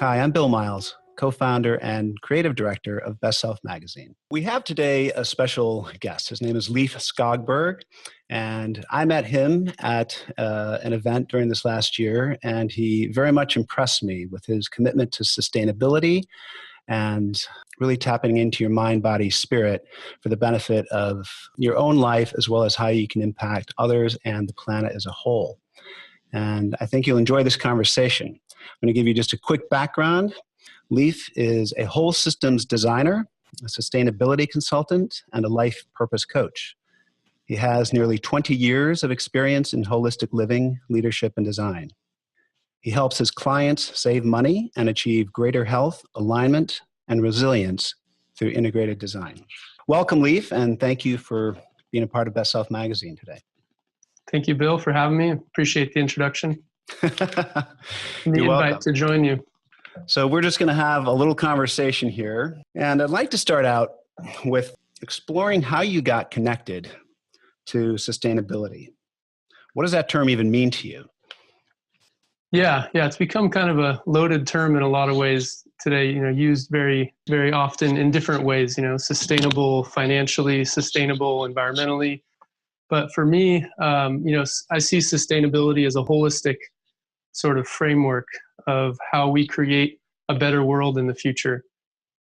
Hi, I'm Bill Miles, co-founder and creative director of Best Self magazine. We have today a special guest. His name is Leif Skogberg, and I met him at an event during this last year, and he very much impressed me with his commitment to sustainability and really tapping into your mind, body, spirit for the benefit of your own life as well as how you can impact others and the planet as a whole. And I think you'll enjoy this conversation. I'm going to give you just a quick background. Leif is a whole systems designer, a sustainability consultant, and a life purpose coach. He has nearly 20 years of experience in holistic living, leadership, and design. He helps his clients save money and achieve greater health, alignment, and resilience through integrated design. Welcome, Leif, and thank you for being a part of Best Self magazine today. Thank you, Bill, for having me. Appreciate the introduction. The You're invite welcome. to join you. So we're just going to have a little conversation here. And I'd like to start out with exploring how you got connected to sustainability. What does that term even mean to you? Yeah, it's become kind of a loaded term in a lot of ways today, used very, very often in different ways, sustainable financially, sustainable environmentally. But for me, I see sustainability as a holistic sort of framework of how we create a better world in the future.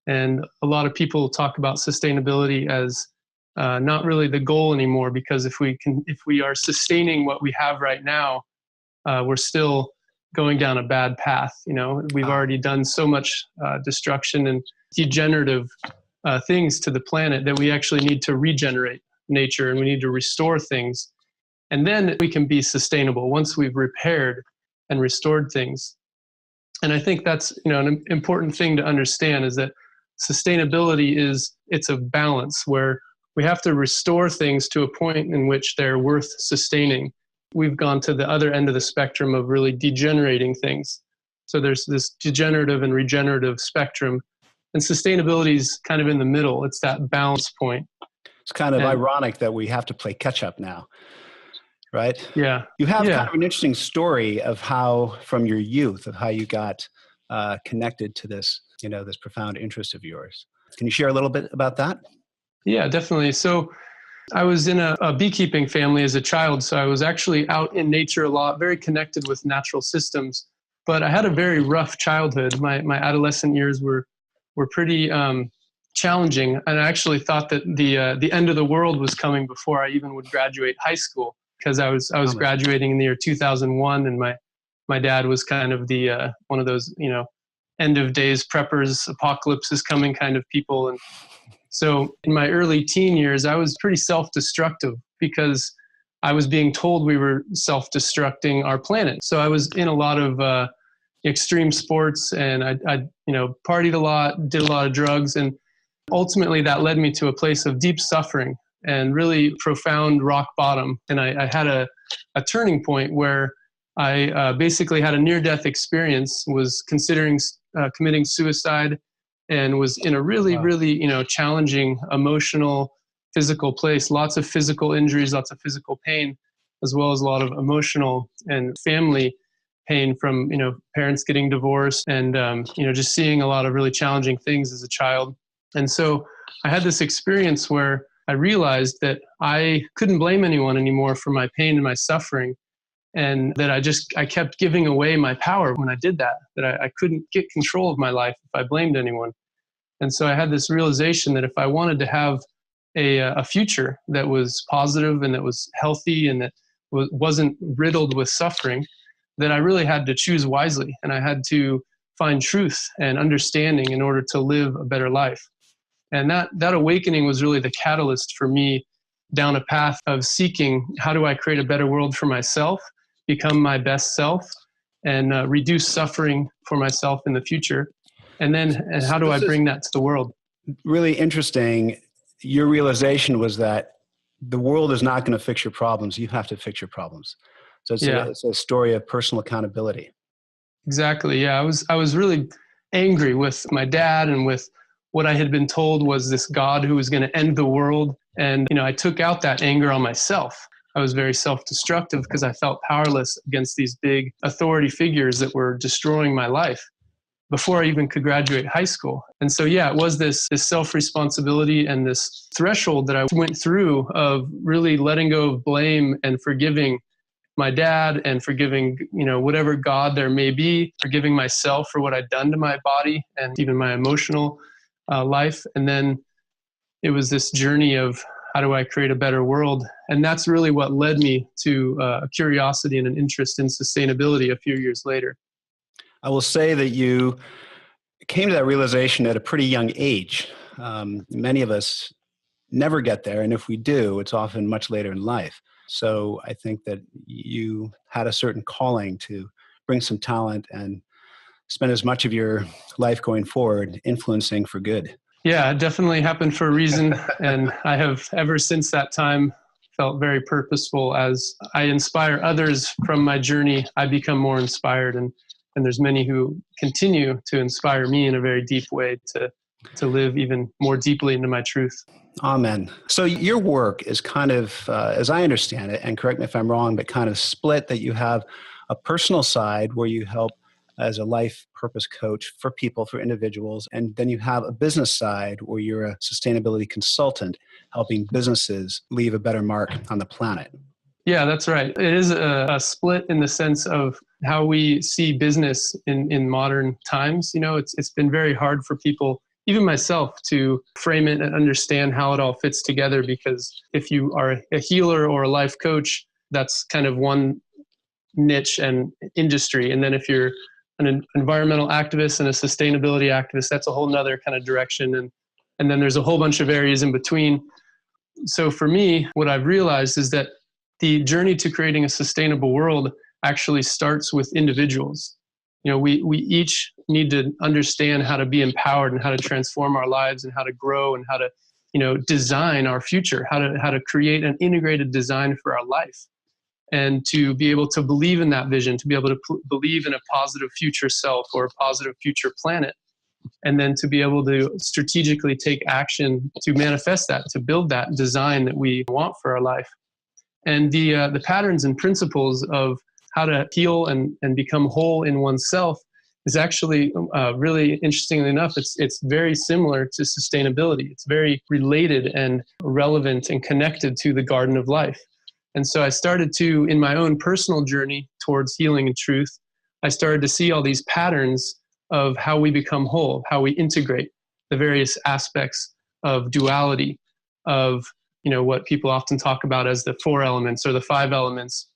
And a lot of people talk about sustainability as not really the goal anymore, because if we are sustaining what we have right now, we're still going down a bad path. We've already done so much destruction and degenerative things to the planet that we actually need to regenerate nature, and we need to restore things. And then we can be sustainable once we've repaired and restored things. And I think that's, an important thing to understand, is that sustainability it's a balance where we have to restore things to a point in which they're worth sustaining. We've gone to the other end of the spectrum of really degenerating things. So there's this degenerative and regenerative spectrum, and sustainability is kind of in the middle. It's that balance point. It's kind of ironic that we have to play catch up now, right? Yeah. You have kind of an interesting story of how, from your youth, of how you got connected to this, this profound interest of yours. Can you share a little bit about that? Yeah, definitely. So I was in a beekeeping family as a child. So I was actually out in nature a lot, very connected with natural systems. But I had a very rough childhood. My adolescent years were pretty challenging. And I actually thought that the end of the world was coming before I even would graduate high school, because I was graduating in the year 2001, and my dad was kind of the one of those end of days preppers, apocalypse is coming kind of people. And so in my early teen years, I was pretty self-destructive because I was being told we were self-destructing our planet. So I was in a lot of extreme sports, and I partied a lot, did a lot of drugs, and ultimately that led me to a place of deep suffering and really profound rock bottom. And I had a turning point where I basically had a near-death experience, was considering committing suicide, and was in a really challenging emotional, physical place. Lots of physical injuries, lots of physical pain, as well as a lot of emotional and family pain from parents getting divorced, and just seeing a lot of really challenging things as a child. And so I had this experience where I realized that I couldn't blame anyone anymore for my pain and my suffering, and that I kept giving away my power when I did that I couldn't get control of my life if I blamed anyone. And so I had this realization that if I wanted to have a future that was positive and that was healthy and that wasn't riddled with suffering, that I really had to choose wisely, and I had to find truth and understanding in order to live a better life. And that awakening was really the catalyst for me down a path of seeking, how do I create a better world for myself, become my best self, and reduce suffering for myself in the future? And how do I bring that to the world? Really interesting. Your realization was that the world is not going to fix your problems. You have to fix your problems. So it's a story of personal accountability. Exactly. Yeah. I was really angry with my dad and with what I had been told was this God who was going to end the world. And, I took out that anger on myself. I was very self-destructive because I felt powerless against these big authority figures that were destroying my life. before I even could graduate high school. And so, yeah, it was this self-responsibility and this threshold that I went through of really letting go of blame and forgiving my dad and forgiving, whatever God there may be, forgiving myself for what I'd done to my body and even my emotional life. And then it was this journey of how do I create a better world? And that's really what led me to a curiosity and an interest in sustainability a few years later. I will say that you came to that realization at a pretty young age. Many of us never get there, and if we do, it's often much later in life. So I think that you had a certain calling to bring some talent and spend as much of your life going forward influencing for good. Yeah, it definitely happened for a reason. And I have ever since that time felt very purposeful. As I inspire others from my journey, I become more inspired. And there's many who continue to inspire me in a very deep way to live even more deeply into my truth. Amen. So your work is kind of, as I understand it, and correct me if I'm wrong, but kind of split, that you have a personal side where you help as a life purpose coach for people, for individuals, and then you have a business side where you're a sustainability consultant helping businesses leave a better mark on the planet. Yeah, that's right. It is a split in the sense of how we see business in modern times. It's been very hard for people, even myself, to frame it and understand how it all fits together, because if you are a healer or a life coach, that's kind of one niche and industry. And then if you're an environmental activist and a sustainability activist, that's a whole nother kind of direction. And then there's a whole bunch of areas in between. So for me, what I've realized is that the journey to creating a sustainable world actually starts with individuals. We each need to understand how to be empowered and how to transform our lives and how to grow and how to, design our future, how to create an integrated design for our life, and to be able to believe in that vision, to be able to believe in a positive future self or a positive future planet, and then to be able to strategically take action to manifest that, to build that design that we want for our life. And the patterns and principles of how to heal and become whole in oneself is actually really, interestingly enough, it's very similar to sustainability. It's very related and relevant and connected to the garden of life. And so I started to, in my own personal journey towards healing and truth, I started to see all these patterns of how we become whole, how we integrate the various aspects of duality, of what people often talk about as the 4 elements or the 5 elements,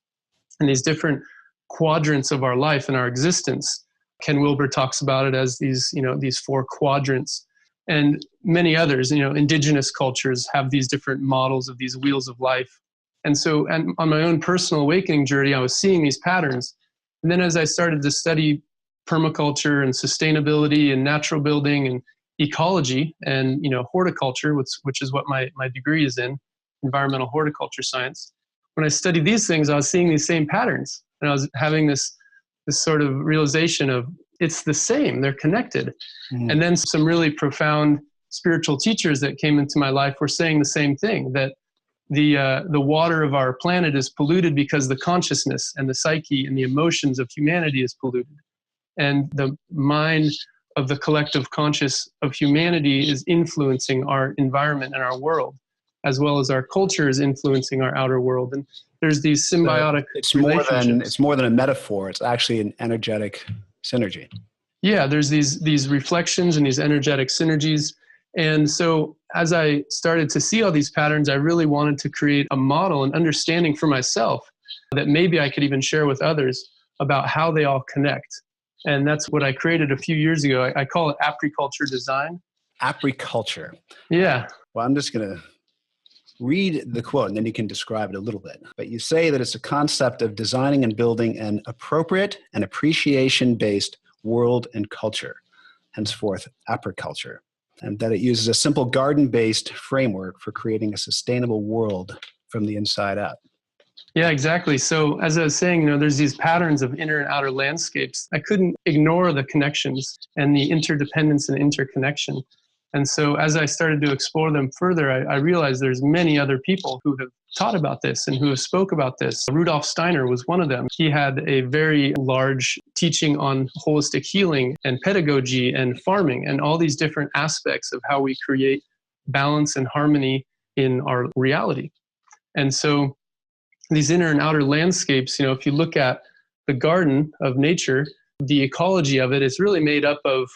and these different quadrants of our life and our existence. Ken Wilber talks about it as these 4 quadrants, and many others. Indigenous cultures have these different models of these wheels of life. And so, and on my own personal awakening journey, I was seeing these patterns. And then as I started to study permaculture and sustainability and natural building and ecology and horticulture, which is what my degree is in, environmental horticulture science. When I studied these things, I was seeing these same patterns, and I was having this sort of realization of it's the same, they're connected. And then some really profound spiritual teachers that came into my life were saying the same thing, that the water of our planet is polluted because the consciousness and the psyche and the emotions of humanity is polluted, and the mind of the collective conscious of humanity is influencing our environment and our world, as well as our culture is influencing our outer world. And there's these symbiotic relationships. It's more than a metaphor. It's actually an energetic synergy. Yeah, there's these reflections and these energetic synergies. And so as I started to see all these patterns, I really wanted to create a model and understanding for myself that maybe I could even share with others about how they all connect. And that's what I created a few years ago. I call it apriculture design. Apriculture. Yeah. Well, I'm just going to read the quote and then you can describe it a little bit. But you say that it's a concept of designing and building an appropriate and appreciation-based world and culture, henceforth apriculture, and that it uses a simple garden-based framework for creating a sustainable world from the inside out. Yeah, exactly. So as I was saying, there's these patterns of inner and outer landscapes. I couldn't ignore the connections and the interdependence and interconnection. And so as I started to explore them further, I realized there's many other people who have taught about this and who have spoke about this. Rudolf Steiner was one of them. He had a very large teaching on holistic healing and pedagogy and farming and all these different aspects of how we create balance and harmony in our reality. And so these inner and outer landscapes, if you look at the garden of nature, the ecology of it is really made up of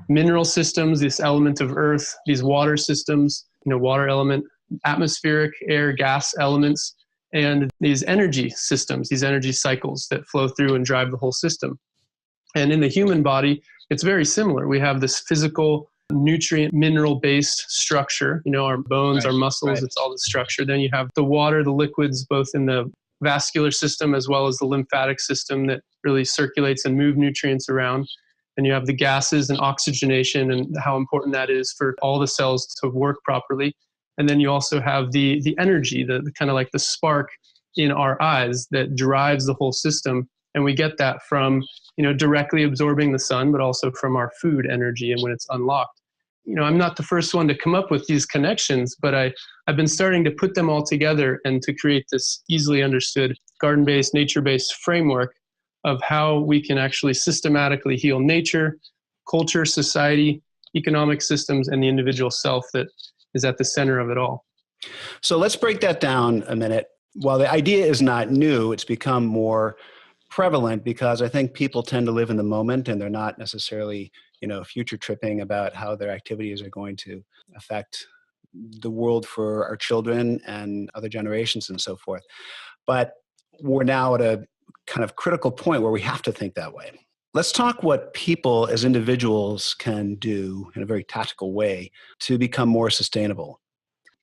mineral systems, this element of earth, these water systems, water element, atmospheric, air, gas elements, and these energy systems, these energy cycles that flow through and drive the whole system. And in the human body, it's very similar. We have this physical, nutrient, mineral-based structure, our bones, our muscles, it's all the structure. Then you have the water, the liquids, both in the vascular system as well as the lymphatic system that really circulates and move nutrients around. And you have the gases and oxygenation and how important that is for all the cells to work properly. And then you also have the energy, the kind of like the spark in our eyes that drives the whole system. And we get that from, directly absorbing the sun, but also from our food energy and when it's unlocked. I'm not the first one to come up with these connections, but I've been starting to put them all together and to create this easily understood garden-based, nature-based framework of how we can actually systematically heal nature, culture, society, economic systems, and the individual self that is at the center of it all. So let's break that down a minute. While the idea is not new, it's become more prevalent because I think people tend to live in the moment and they're not necessarily, future tripping about how their activities are going to affect the world for our children and other generations and so forth. But we're now at a kind of critical point where we have to think that way. Let's talk what people as individuals can do in a very tactical way to become more sustainable.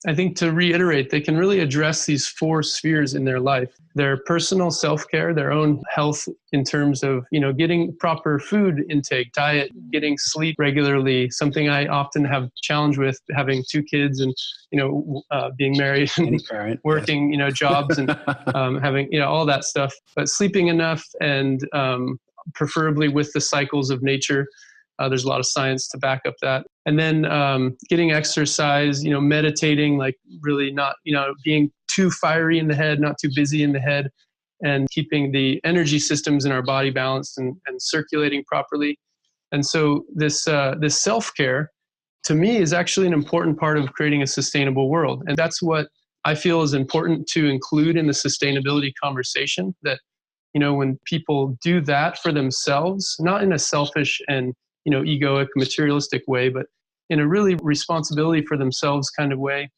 I think to reiterate, they can really address these 4 spheres in their life. Their personal self-care, their own health in terms of, getting proper food intake, diet, getting sleep regularly, something I often have challenge with having 2 kids and, being married and parent, working, yes. Jobs and having, all that stuff. But sleeping enough and preferably with the cycles of nature. There's a lot of science to back up that. And then getting exercise, meditating, like really not, being too fiery in the head, not too busy in the head, and keeping the energy systems in our body balanced and circulating properly. And so this self-care, to me, is actually an important part of creating a sustainable world. And that's what I feel is important to include in the sustainability conversation, that, when people do that for themselves, not in a selfish and egoic, materialistic way, but in a really responsibility for themselves kind of way,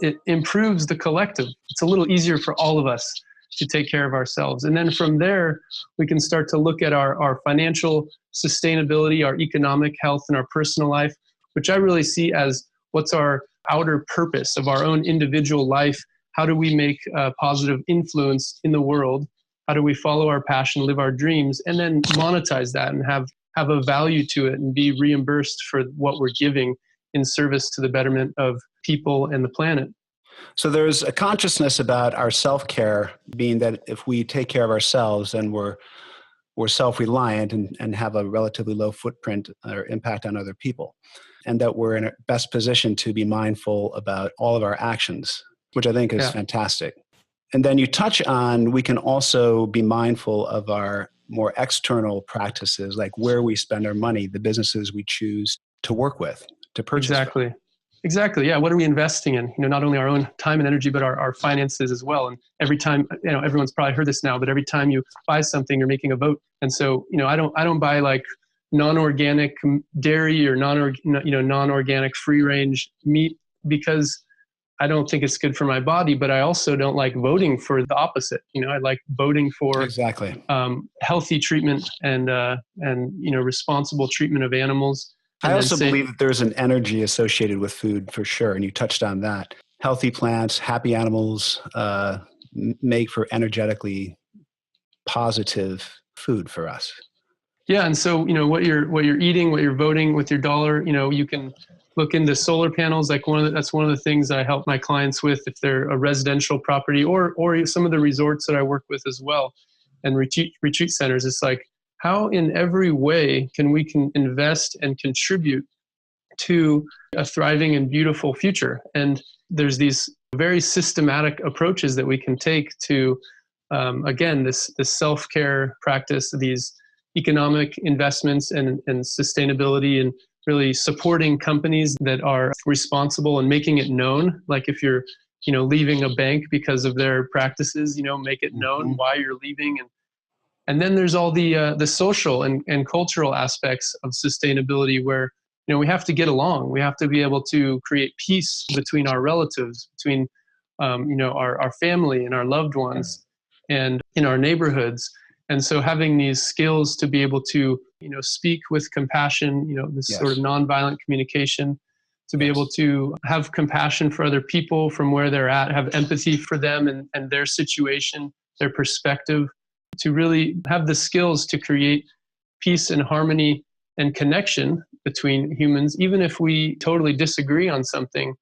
it improves the collective. It's a little easier for all of us to take care of ourselves. And then from there, we can start to look at our financial sustainability, our economic health, and our personal life, which I really see as what's our outer purpose of our own individual life. How do we make a positive influence in the world? How do we follow our passion, live our dreams, and then monetize that and have a value to it and be reimbursed for what we're giving in service to the betterment of people and the planet. So there's a consciousness about our self-care being that if we take care of ourselves, then we're self-reliant and have a relatively low footprint or impact on other people, and that we're in a best position to be mindful about all of our actions, which I think is fantastic. And then you touch on, we can also be mindful of our more external practices, like where we spend our money, the businesses we choose to work with, to purchase. Exactly. Yeah. What are we investing in? Not only our own time and energy, but our finances as well. And every time, everyone's probably heard this now, but every time you buy something, you're making a vote. And so, I don't buy like non-organic dairy or non-organic free range meat because I don't think it's good for my body, but I also don't like voting for the opposite. I like voting for healthy treatment and responsible treatment of animals. I also believe that there's an energy associated with food for sure, and you touched on that. Healthy plants, happy animals make for energetically positive food for us. Yeah, and so what you're eating, what you're voting with your dollar, you can look into solar panels. Like that's one of the things I help my clients with if they're a residential property or some of the resorts that I work with as well, and retreat centers. It's like, how in every way can we invest and contribute to a thriving and beautiful future. And there's these very systematic approaches that we can take to, again, this self-care practice, these economic investments and sustainability, and really supporting companies that are responsible and making it known. Like if you're, leaving a bank because of their practices, make it known why you're leaving. And then there's all the social and cultural aspects of sustainability where, we have to get along. We have to be able to create peace between our relatives, between, our family and our loved ones, and in our neighborhoods. And so having these skills to be able to, speak with compassion, this Yes. sort of nonviolent communication, to be able to have compassion for other people from where they're at, have empathy for them and their situation, their perspective, to really have the skills to create peace and harmony and connection between humans, even if we totally disagree on something,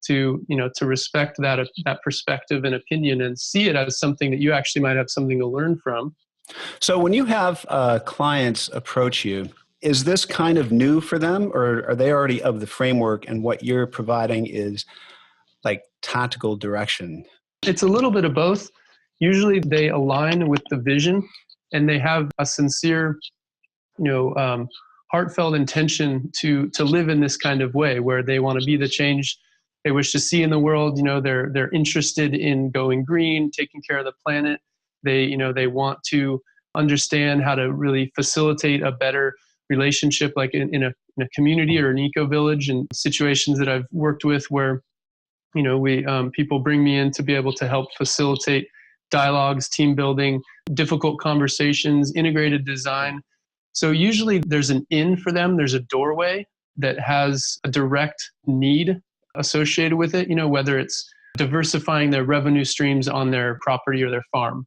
to respect that perspective and opinion and see it as something that you actually might have something to learn from. So when you have clients approach you, is this kind of new for them, or are they already of the framework and what you're providing is like tactical direction? It's a little bit of both. Usually they align with the vision and they have a sincere, heartfelt intention to live in this kind of way where they want to be the change they wish to see in the world. They're interested in going green, taking care of the planet. They want to understand how to really facilitate a better relationship, like in a community or an eco village, and situations that I've worked with where, we people bring me in to be able to help facilitate dialogues, team building, difficult conversations, integrated design. So usually there's an in for them. There's a doorway that has a direct need associated with it, whether it's diversifying their revenue streams on their property or their farm,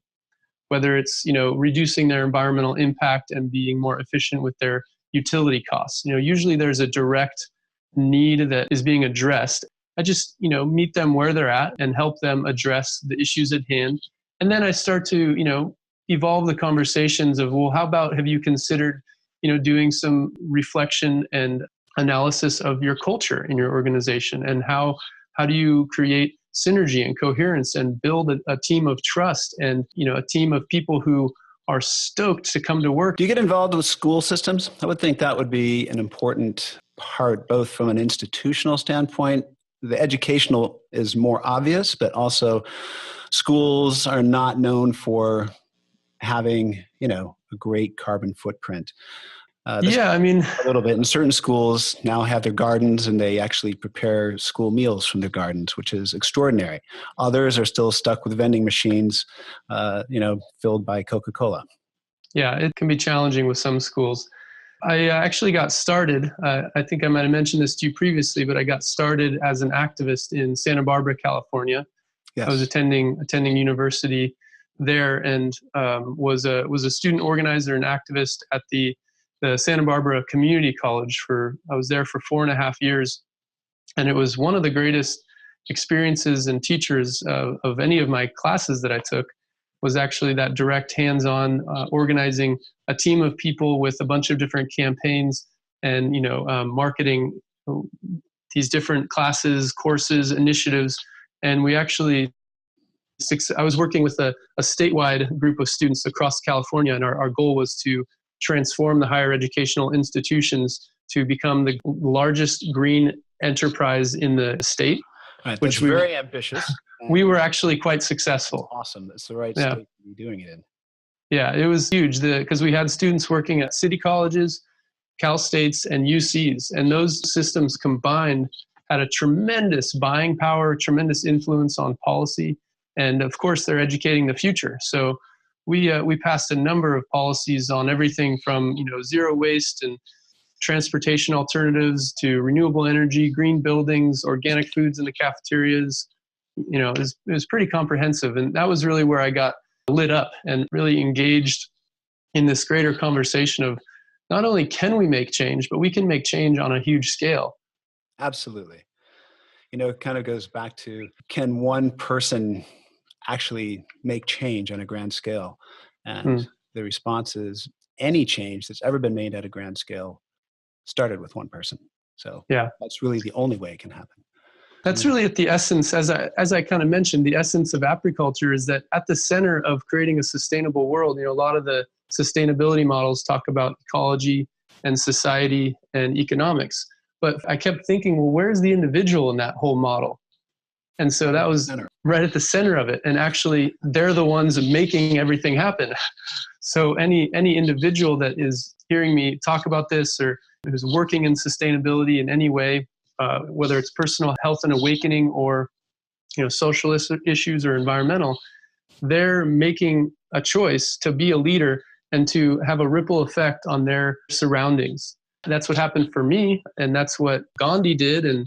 whether it's, reducing their environmental impact and being more efficient with their utility costs. Usually there's a direct need that is being addressed. I just, meet them where they're at and help them address the issues at hand. And then I start to, evolve the conversations of, well, how about, have you considered, doing some reflection and analysis of your culture in your organization, and how do you create synergy and coherence and build a team of trust and, a team of people who are stoked to come to work. Do you get involved with school systems? I would think that would be an important part, both from an institutional standpoint. The educational is more obvious, but also schools are not known for having, a great carbon footprint. A little bit. And certain schools now have their gardens and they actually prepare school meals from their gardens, which is extraordinary. Others are still stuck with vending machines, filled by Coca-Cola. Yeah, it can be challenging with some schools. I actually got started, I think I might have mentioned this to you previously, but I got started as an activist in Santa Barbara, California. Yes. I was attending university there and was a student organizer and activist at the Santa Barbara Community College I was there for 4.5 years. And it was one of the greatest experiences and teachers of any of my classes that I took, was actually that direct hands-on organizing a team of people with a bunch of different campaigns and, marketing these different classes, courses, initiatives. And we actually, I was working with a statewide group of students across California, and our goal was to transform the higher educational institutions to become the largest green enterprise in the state. Right, which was very ambitious. We were actually quite successful. Awesome. That's the right state to be doing it in. Yeah, it was huge because we had students working at city colleges, Cal States, and UCs. And those systems combined had a tremendous buying power, tremendous influence on policy. And of course, they're educating the future. So we passed a number of policies on everything from, zero waste and transportation alternatives to renewable energy, green buildings, organic foods in the cafeterias. It was pretty comprehensive. And that was really where I got lit up and really engaged in this greater conversation of not only can we make change, but we can make change on a huge scale. Absolutely. It kind of goes back to, can one person actually make change on a grand scale? And the response is, any change that's ever been made at a grand scale started with one person. So Yeah. that's really the only way it can happen. That's really at the essence, as I kind of mentioned, the essence of apiculture is that at the center of creating a sustainable world, a lot of the sustainability models talk about ecology and society and economics. But I kept thinking, well, where's the individual in that whole model? And so that was right at the center of it. And actually, they're the ones making everything happen. So any individual that is hearing me talk about this or who's working in sustainability in any way, whether it's personal health and awakening or social issues or environmental, they're making a choice to be a leader and to have a ripple effect on their surroundings. That's what happened for me, and that's what Gandhi did, and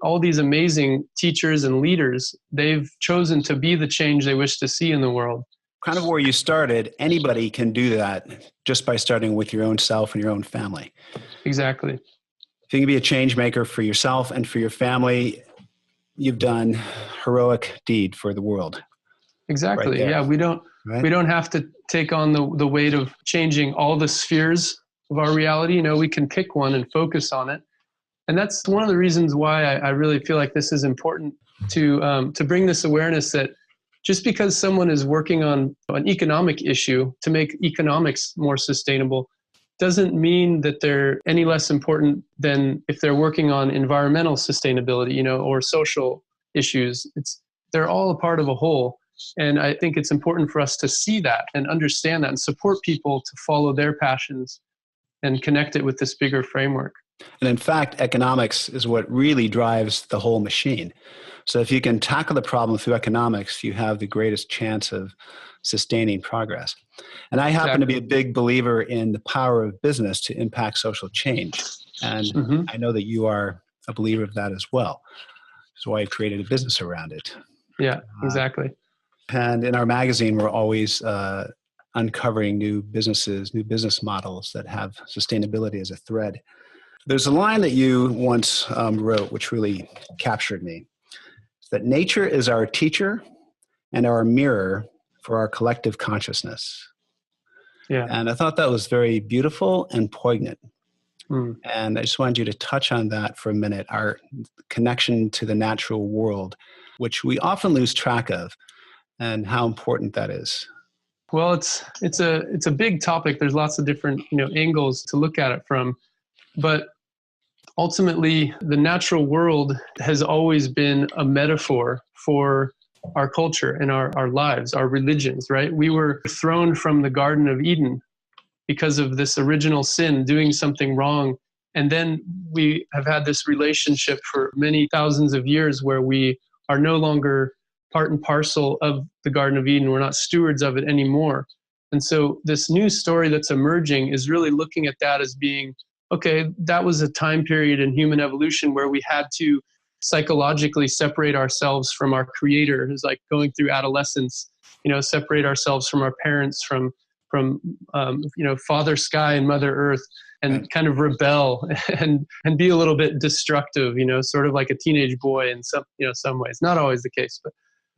all these amazing teachers and leaders, they've chosen to be the change they wish to see in the world. Kind of where you started, anybody can do that just by starting with your own self and your own family. Exactly. If you can be a change maker for yourself and for your family, you've done heroic deed for the world. Exactly. Right. Yeah, we don't have to take on the weight of changing all the spheres of our reality. We can pick one and focus on it. And that's one of the reasons why I really feel like this is important to bring this awareness that just because someone is working on an economic issue to make economics more sustainable doesn't mean that they're any less important than if they're working on environmental sustainability, or social issues. They're all a part of a whole. And I think it's important for us to see that and understand that and support people to follow their passions and connect it with this bigger framework. And in fact, economics is what really drives the whole machine. So if you can tackle the problem through economics, you have the greatest chance of sustaining progress. And I happen to be a big believer in the power of business to impact social change. And I know that you are a believer of that as well. That's why I created a business around it. Yeah, exactly. And in our magazine, we're always uncovering new businesses, new business models that have sustainability as a thread. There's a line that you once wrote, which really captured me. It's that nature is our teacher and our mirror for our collective consciousness. Yeah. And I thought that was very beautiful and poignant. And I just wanted you to touch on that for a minute, our connection to the natural world, which we often lose track of, and how important that is. Well, it's a big topic. There's lots of different angles to look at it from. But ultimately, the natural world has always been a metaphor for our culture and our lives, our religions, right? We were thrown from the Garden of Eden because of this original sin, doing something wrong. And then we have had this relationship for many thousands of years where we are no longer part and parcel of the Garden of Eden. We're not stewards of it anymore. And so this new story that's emerging is really looking at that as being, okay, that was a time period in human evolution where we had to psychologically separate ourselves from our creator, who's like going through adolescence, separate ourselves from our parents, from Father Sky and Mother Earth, and kind of rebel and be a little bit destructive, sort of like a teenage boy in some ways. Not always the case, but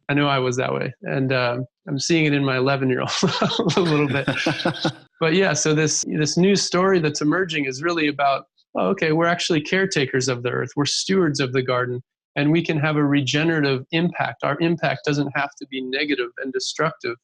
I know I was that way. And I'm seeing it in my 11-year-old a little bit. But yeah, so this new story that's emerging is really about, okay, we're actually caretakers of the earth. We're stewards of the garden, and we can have a regenerative impact. Our impact doesn't have to be negative and destructive.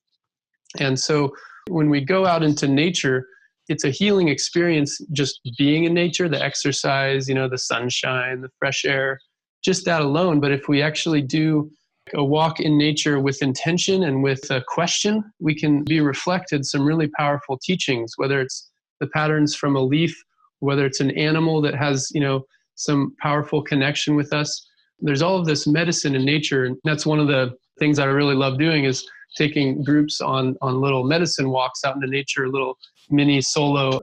And so when we go out into nature, it's a healing experience just being in nature, the exercise, the sunshine, the fresh air, just that alone. But if we actually do a walk in nature with intention and with a question, we can be reflected some really powerful teachings, whether it's the patterns from a leaf, whether it's an animal that has, some powerful connection with us. There's all of this medicine in nature. And that's one of the things I really love doing is taking groups on little medicine walks out into nature, little mini solo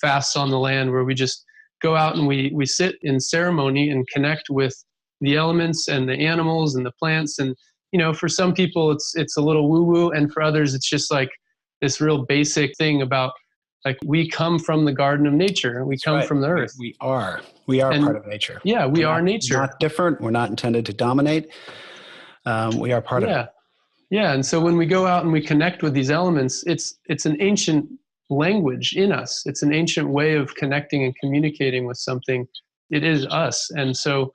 fasts on the land where we just go out and we sit in ceremony and connect with the elements and the animals and the plants. And, for some people it's a little woo-woo, and for others it's just like this real basic thing about like we come from the garden of nature. We come from the earth. We are part of nature. Yeah, we are nature. Not different. We're not intended to dominate. We are part of it. Yeah, and so when we go out and we connect with these elements, it's an ancient language in us. It's an ancient way of connecting and communicating with something it is us. And so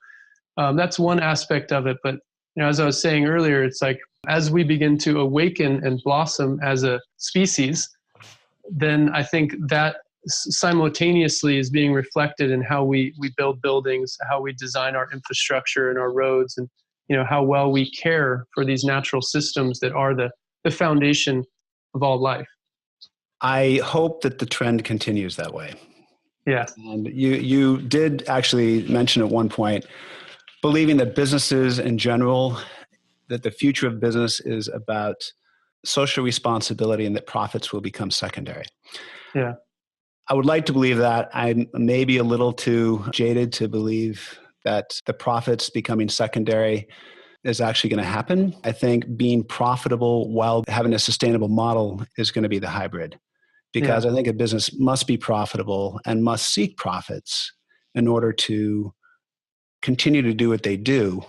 that's one aspect of it. But as I was saying earlier, it's like as we begin to awaken and blossom as a species, then I think that simultaneously is being reflected in how we build buildings, how we design our infrastructure and our roads, and how well we care for these natural systems that are the foundation of all life. I hope that the trend continues that way. Yeah. And you did actually mention at one point, believing that businesses in general, that the future of business is about social responsibility and that profits will become secondary. Yeah. I would like to believe that. I'm maybe a little too jaded to believe that the profits becoming secondary is actually going to happen. I think being profitable while having a sustainable model is going to be the hybrid, because I think a business must be profitable and must seek profits in order to continue to do what they do,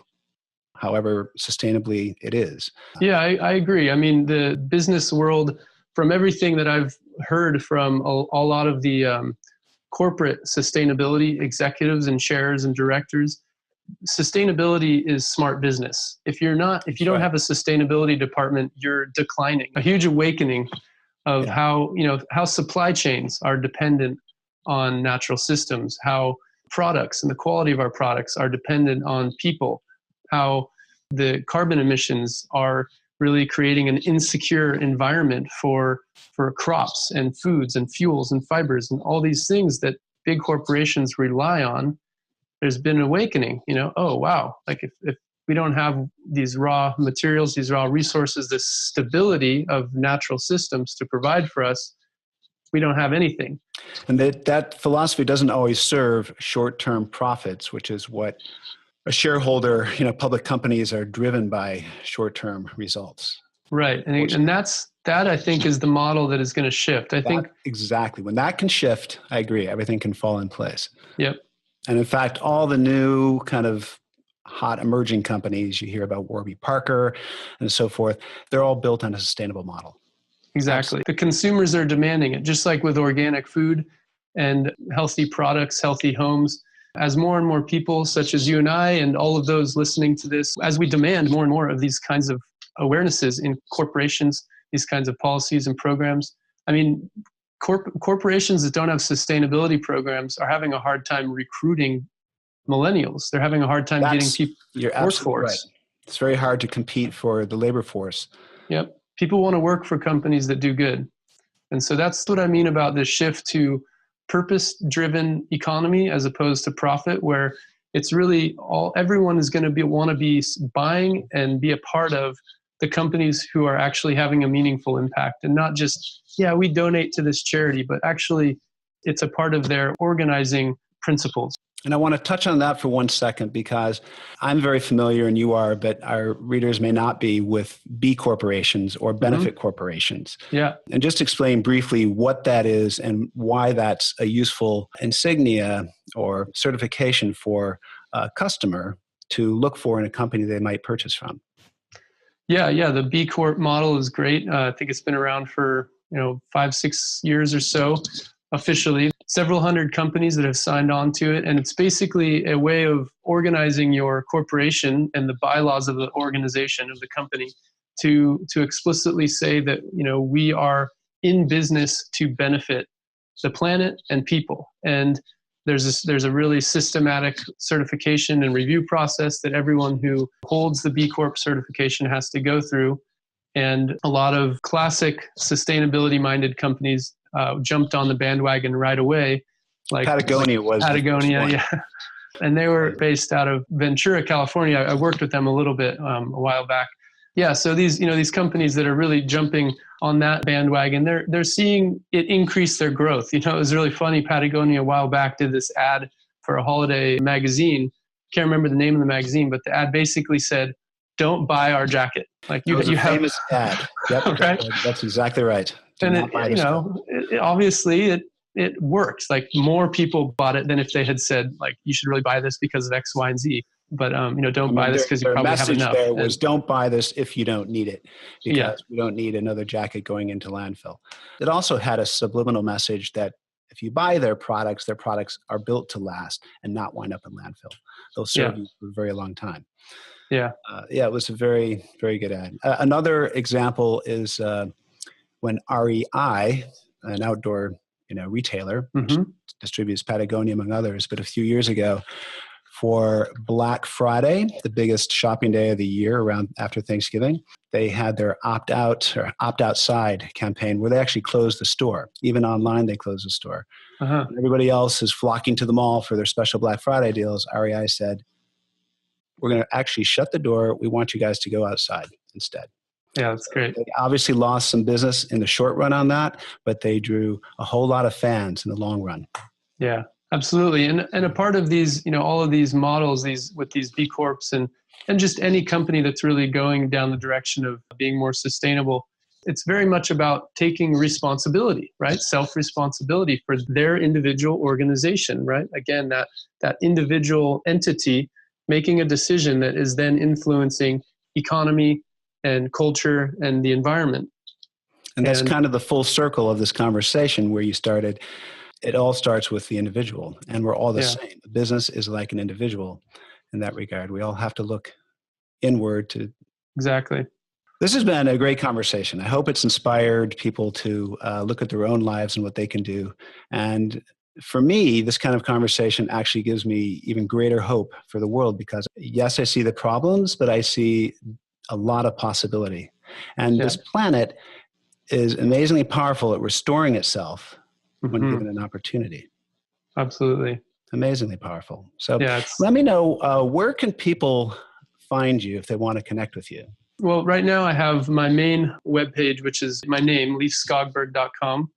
however sustainably it is. Yeah, I agree. I mean, the business world, from everything that I've heard from a lot of the corporate sustainability executives and chairs and directors, sustainability is smart business. If you don't have a sustainability department, you're declining. A huge awakening of how supply chains are dependent on natural systems, how products and the quality of our products are dependent on people, how the carbon emissions are really creating an insecure environment for crops and foods and fuels and fibers and all these things that big corporations rely on. There's been an awakening, oh, wow. Like if we don't have these raw materials, these raw resources, this stability of natural systems to provide for us, we don't have anything. And that philosophy doesn't always serve short-term profits, which is what a shareholder, public companies are driven by short-term results. Right. And that I think is the model that is going to shift. I think exactly. When that can shift, I agree. Everything can fall in place. Yep. And in fact, all the new kind of hot emerging companies you hear about, Warby Parker and so forth, they're all built on a sustainable model. Exactly. Absolutely. The consumers are demanding it, just like with organic food and healthy products, healthy homes. As more and more people, such as you and I and all of those listening to this, as we demand more and more of these kinds of awarenesses in corporations, these kinds of policies and programs. I mean, corporations that don't have sustainability programs are having a hard time recruiting millennials. They're having a hard time getting people. You're absolutely right. It's very hard to compete for the labor force. Yep. People want to work for companies that do good. And so that's what I mean about this shift to purpose-driven economy as opposed to profit, where it's really everyone is going to want to be buying and be a part of the companies who are actually having a meaningful impact, and not just, we donate to this charity, but actually it's a part of their organizing principles. And I want to touch on that for 1 second, because I'm very familiar, and you are, but our readers may not be, with B corporations or benefit corporations. Yeah. And just explain briefly what that is and why that's a useful insignia or certification for a customer to look for in a company they might purchase from. Yeah. The B Corp model is great. I think it's been around for 5-6 years or so officially. Several hundred companies that have signed on to it. And it's basically a way of organizing your corporation and the bylaws of the organization of the company to explicitly say that, we are in business to benefit the planet and people. And there's a really systematic certification and review process that everyone who holds the B Corp certification has to go through. And a lot of classic sustainability-minded companies jumped on the bandwagon right away. Like Patagonia was Patagonia, yeah. And they were based out of Ventura, California. I worked with them a little bit a while back. Yeah, so these companies that are really jumping on that bandwagon, they're seeing it increase their growth. It was really funny. Patagonia a while back did this ad for a holiday magazine. Can't remember the name of the magazine, but the ad basically said, "Don't buy our jacket." Like you have famous ad. Yep, right? That's exactly right. And obviously it works. Like more people bought it than if they had said, like, you should really buy this because of X, Y, and Z. But don't buy this because you probably have enough. There was, don't buy this if you don't need it, because we don't need another jacket going into landfill. It also had a subliminal message that if you buy their products are built to last and not wind up in landfill. They'll serve you for a very long time. Yeah. It was a very, very good ad. Another example is when REI, an outdoor retailer, which distributes Patagonia among others, but a few years ago, for Black Friday, the biggest shopping day of the year around after Thanksgiving, they had their opt-out or opt-outside campaign where they actually closed the store. Even online, they closed the store. When everybody else is flocking to the mall for their special Black Friday deals, REI said, we're going to actually shut the door. We want you guys to go outside instead. Yeah, that's great. They obviously lost some business in the short run on that, but they drew a whole lot of fans in the long run. Yeah, absolutely. And a part of these, all of these models, with these B Corps and just any company that's really going down the direction of being more sustainable, it's very much about taking responsibility, right? Self-responsibility for their individual organization, right? Again, that individual entity making a decision that is then influencing economy and culture and the environment. And that's kind of the full circle of this conversation where you started. It all starts with the individual, and we're all the same. The business is like an individual in that regard. We all have to look inward to. Exactly. This has been a great conversation. I hope it's inspired people to look at their own lives and what they can do. And for me, this kind of conversation actually gives me even greater hope for the world because, yes, I see the problems, but I see a lot of possibility. And this planet is amazingly powerful at restoring itself when given an opportunity. Absolutely. Amazingly powerful. So let me know, where can people find you if they want to connect with you? Well, right now I have my main webpage, which is my name, leifskogberg.com.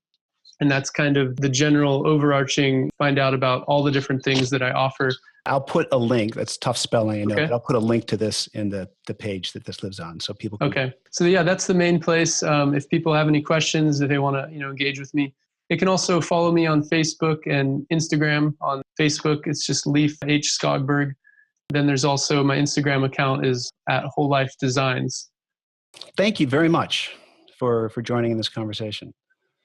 And that's kind of the general overarching, find out about all the different things that I offer. I'll put a link. That's tough spelling, I know, but I'll put a link to this in the page that this lives on so people can. Okay. So that's the main place. If people have any questions, if they want to, engage with me, they can also follow me on Facebook and Instagram. On Facebook, it's just Leif H. Skogberg. Then there's also my Instagram account is at Whole Life Designs. Thank you very much for joining in this conversation.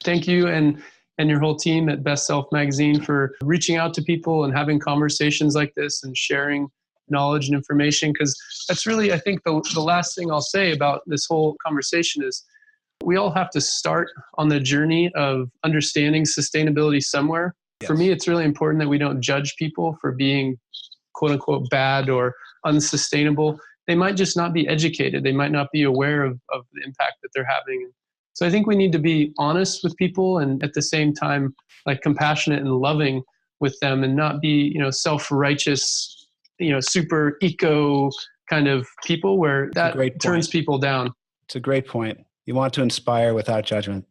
Thank you and your whole team at Best Self Magazine for reaching out to people and having conversations like this and sharing knowledge and information, because that's really, I think, the last thing I'll say about this whole conversation is we all have to start on the journey of understanding sustainability somewhere. Yes. For me, it's really important that we don't judge people for being quote unquote bad or unsustainable. They might just not be educated. They might not be aware of the impact that they're having. So I think we need to be honest with people and at the same time, like compassionate and loving with them and not be, self-righteous, super eco kind of people where that turns people down. It's a great point. You want to inspire without judgment.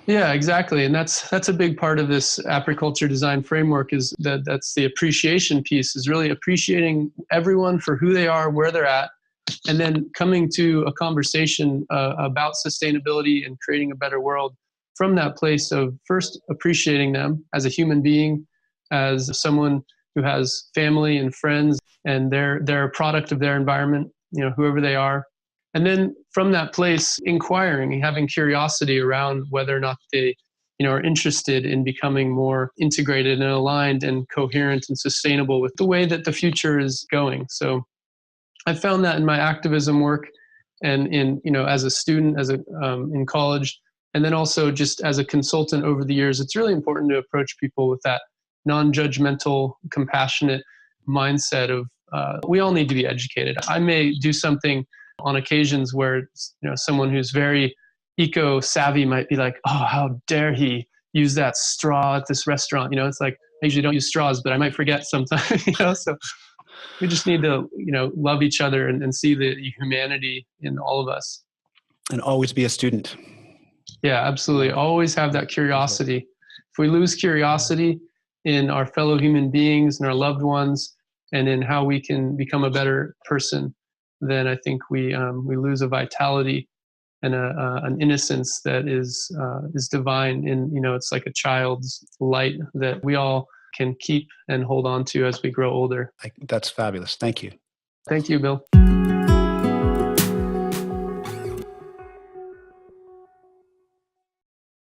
Yeah, exactly. And that's a big part of this APRA design framework is that's the appreciation piece, is really appreciating everyone for who they are, where they're at, and then coming to a conversation about sustainability and creating a better world from that place of first appreciating them as a human being, as someone who has family and friends, and they're a product of their environment, whoever they are. And then from that place, inquiring and having curiosity around whether or not they, are interested in becoming more integrated and aligned and coherent and sustainable with the way that the future is going. So I found that in my activism work and in, as a student, in college, and then also just as a consultant over the years, it's really important to approach people with that non-judgmental, compassionate mindset of we all need to be educated. I may do something on occasions where, someone who's very eco-savvy might be like, oh, how dare he use that straw at this restaurant? It's like, I usually don't use straws, but I might forget sometimes, so we just need to, love each other and see the humanity in all of us. And always be a student. Yeah, absolutely. Always have that curiosity. If we lose curiosity in our fellow human beings and our loved ones and in how we can become a better person, then I think we lose a vitality and an innocence that is divine. And it's like a child's light that we all can keep and hold on to as we grow older. That's fabulous. Thank you. Thank you, Bill.